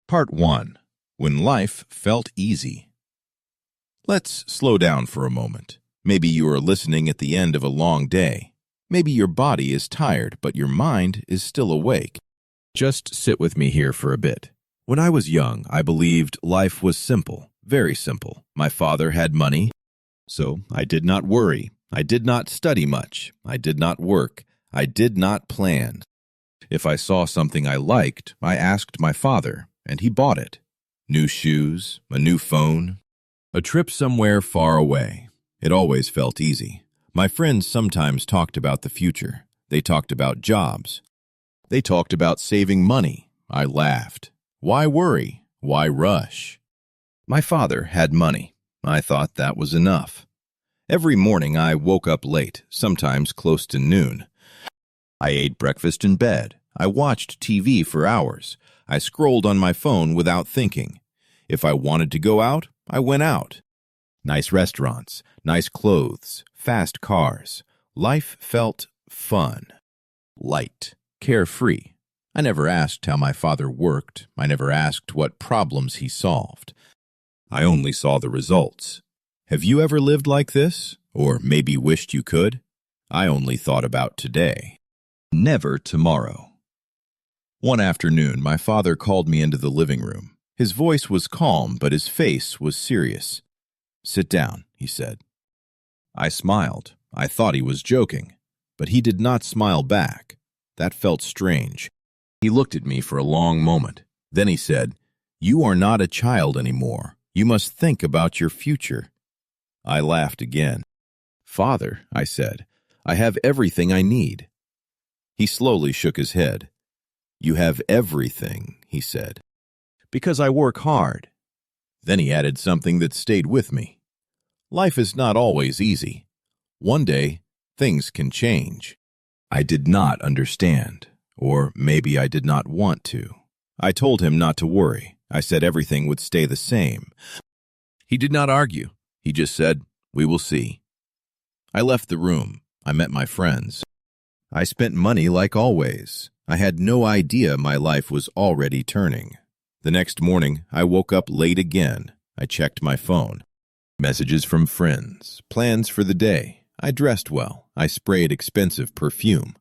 Part 1. When Life Felt Easy. Let's slow down for a moment. Maybe you are listening at the end of a long day. Maybe your body is tired, but your mind is still awake. Just sit with me here for a bit. When I was young, I believed life was simple, very simple. My father had money, so I did not worry. I did not study much. I did not work. I did not plan. If I saw something I liked, I asked my father, and he bought it. New shoes, a new phone, a trip somewhere far away. It always felt easy. My friends sometimes talked about the future. They talked about jobs. They talked about saving money. I laughed. Why worry? Why rush? My father had money. I thought that was enough. Every morning I woke up late, sometimes close to noon. I ate breakfast in bed. I watched TV for hours. I scrolled on my phone without thinking. If I wanted to go out, I went out. Nice restaurants, nice clothes, fast cars. Life felt fun, light, carefree. I never asked how my father worked. I never asked what problems he solved. I only saw the results. Have you ever lived like this? Or maybe wished you could? I only thought about today. Never tomorrow. One afternoon, my father called me into the living room. His voice was calm, but his face was serious. "Sit down," he said. I smiled. I thought he was joking, but he did not smile back. That felt strange. He looked at me for a long moment. Then he said, "You are not a child anymore. You must think about your future." I laughed again. "Father," I said, "I have everything I need." He slowly shook his head. "You have everything," he said, "because I work hard." Then he added something that stayed with me. Life is not always easy. One day, things can change. I did not understand, or maybe I did not want to. I told him not to worry. I said everything would stay the same. He did not argue. He just said, "We will see." I left the room. I met my friends. I spent money like always. I had no idea my life was already turning. The next morning, I woke up late again. I checked my phone. Messages from friends, plans for the day. I dressed well. I sprayed expensive perfume.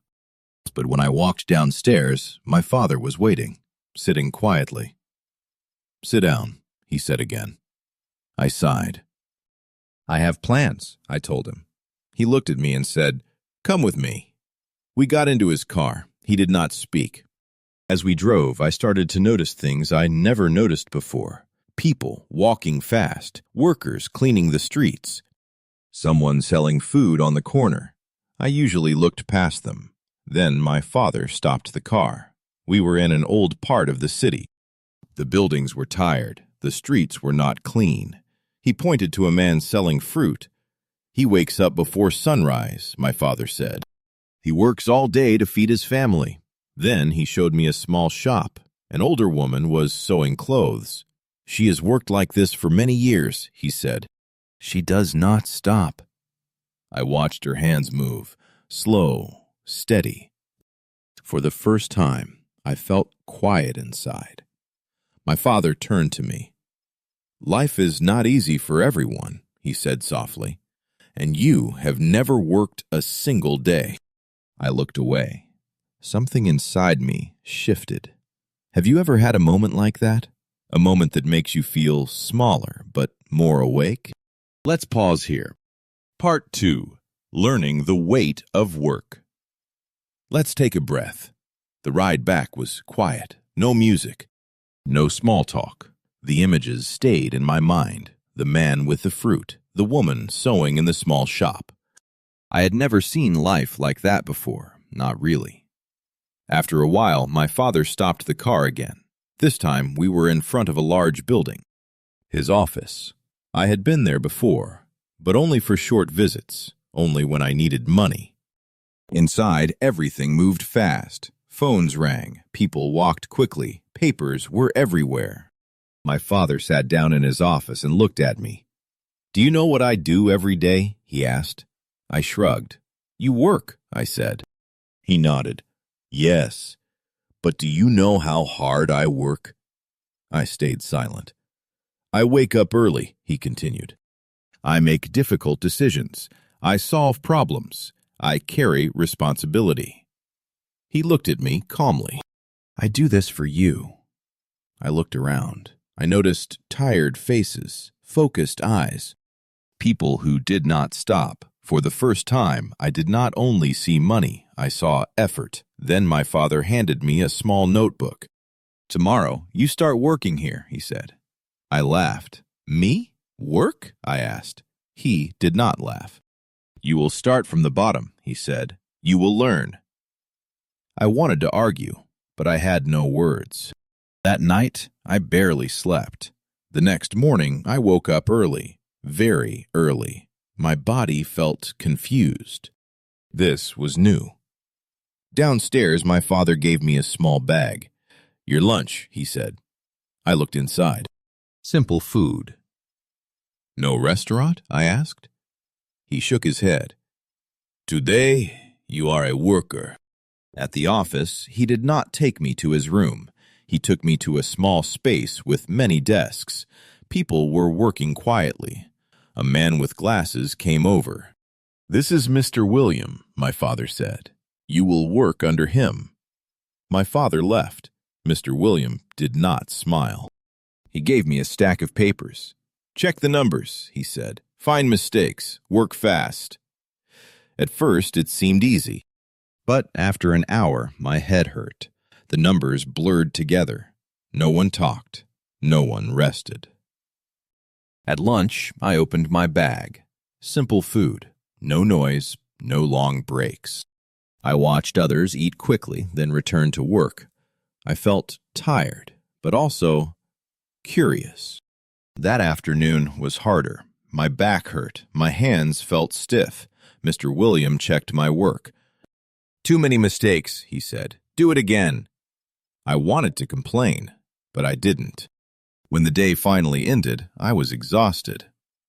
But when I walked downstairs, my father was waiting, sitting quietly. "Sit down," he said again. I sighed. "I have plans," I told him. He looked at me and said, "Come with me." We got into his car. He did not speak. As we drove, I started to notice things I never noticed before. People walking fast, workers cleaning the streets, someone selling food on the corner. I usually looked past them. Then my father stopped the car. We were in an old part of the city. The buildings were tired. The streets were not clean. He pointed to a man selling fruit. "He wakes up before sunrise," my father said. "He works all day to feed his family." Then he showed me a small shop. An older woman was sewing clothes. "She has worked like this for many years," he said. "She does not stop." I watched her hands move, slow, steady. For the first time, I felt quiet inside. My father turned to me. "Life is not easy for everyone," he said softly, "and you have never worked a single day." I looked away. Something inside me shifted. Have you ever had a moment like that? A moment that makes you feel smaller, but more awake? Let's pause here. Part 2. Learning the weight of work. Let's take a breath. The ride back was quiet. No music. No small talk. The images stayed in my mind. The man with the fruit. The woman sewing in the small shop. I had never seen life like that before. Not really. After a while, my father stopped the car again. This time, we were in front of a large building. His office. I had been there before, but only for short visits, only when I needed money. Inside, everything moved fast. Phones rang, people walked quickly, papers were everywhere. My father sat down in his office and looked at me. "Do you know what I do every day?" he asked. I shrugged. "You work," I said. He nodded. "Yes, but do you know how hard I work?" I stayed silent. I wake up early, he continued. I make difficult decisions. I solve problems. I carry responsibility. He looked at me calmly. I do this for you. I looked around. I noticed tired faces, focused eyes, people who did not stop. For the first time, I did not only see money, I saw effort. Then my father handed me a small notebook. Tomorrow, you start working here, he said. I laughed. Me? Work? I asked. He did not laugh. You will start from the bottom, he said. You will learn. I wanted to argue, but I had no words. That night, I barely slept. The next morning, I woke up early, very early. My body felt confused. This was new. Downstairs, my father gave me a small bag. Your lunch, he said. I looked inside. Simple food. No restaurant? I asked. He shook his head. Today, you are a worker. At the office, he did not take me to his room. He took me to a small space with many desks. People were working quietly. A man with glasses came over. This is Mr. William, my father said. You will work under him. My father left. Mr. William did not smile. He gave me a stack of papers. Check the numbers, he said. Find mistakes. Work fast. At first, it seemed easy. But after an hour, my head hurt. The numbers blurred together. No one talked. No one rested. At lunch, I opened my bag. Simple food. No noise, no long breaks. I watched others eat quickly, then returned to work. I felt tired, but also curious. That afternoon was harder. My back hurt. My hands felt stiff. Mr. William checked my work. Too many mistakes, he said. Do it again. I wanted to complain, but I didn't. When the day finally ended, I was exhausted.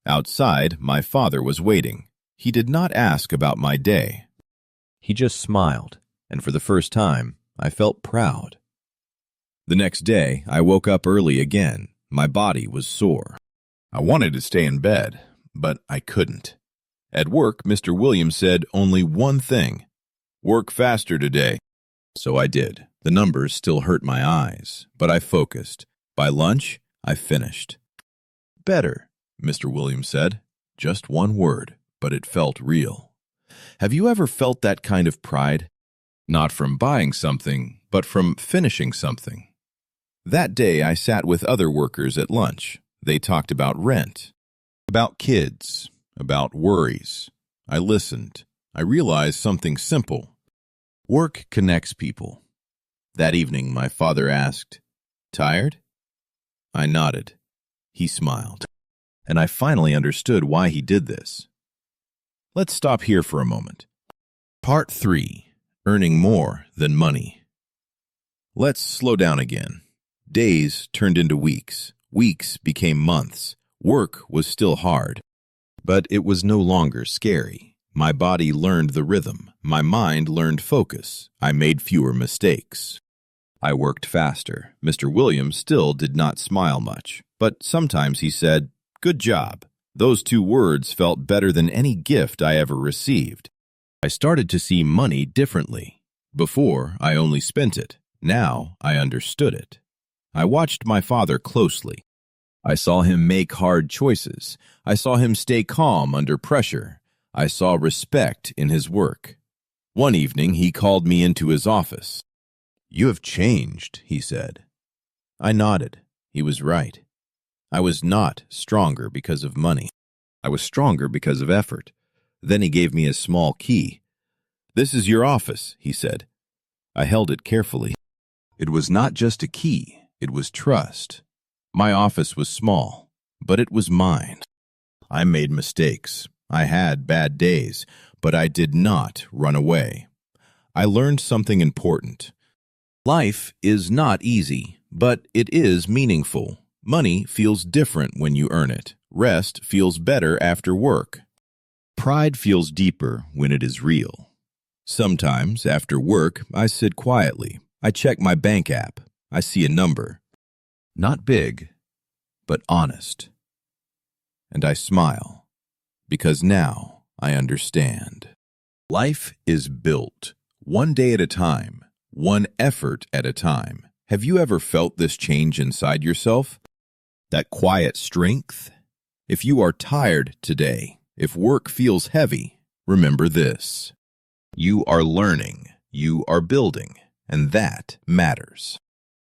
Outside, my father was waiting. He did not ask about my day. He just smiled, and for the first time, I felt proud. The next day, I woke up early again. My body was sore. I wanted to stay in bed, but I couldn't. At work, Mr. Williams said only one thing. Work faster today. So I did. The numbers still hurt my eyes, but I focused. By lunch, I finished. Better, Mr. Williams said. Just one word, but it felt real. Have you ever felt that kind of pride? Not from buying something, but from finishing something. That day, I sat with other workers at lunch. They talked about rent, about kids, about worries. I listened. I realized something simple. Work connects people. That evening, my father asked, "Tired?" I nodded. He smiled. And I finally understood why he did this. Let's stop here for a moment. Part 3. Earning more than money. Let's slow down again. Days turned into weeks. Weeks became months. Work was still hard. But it was no longer scary. My body learned the rhythm. My mind learned focus. I made fewer mistakes. I worked faster. Mr. Williams still did not smile much, but sometimes he said, "Good job." Those 2 words felt better than any gift I ever received. I started to see money differently. Before, I only spent it. Now, I understood it. I watched my father closely. I saw him make hard choices. I saw him stay calm under pressure. I saw respect in his work. One evening, he called me into his office. "You have changed," he said. I nodded. He was right. I was not stronger because of money. I was stronger because of effort. Then he gave me a small key. "This is your office," he said. I held it carefully. It was not just a key, it was trust. My office was small, but it was mine. I made mistakes. I had bad days, but I did not run away. I learned something important. Life is not easy, but it is meaningful. Money feels different when you earn it. Rest feels better after work. Pride feels deeper when it is real. Sometimes, after work, I sit quietly. I check my bank app. I see a number. Not big, but honest. And I smile, because now I understand. Life is built, one day at a time, one effort at a time. Have you ever felt this change inside yourself? That quiet strength? If you are tired today, if work feels heavy, remember this. You are learning, you are building, and that matters.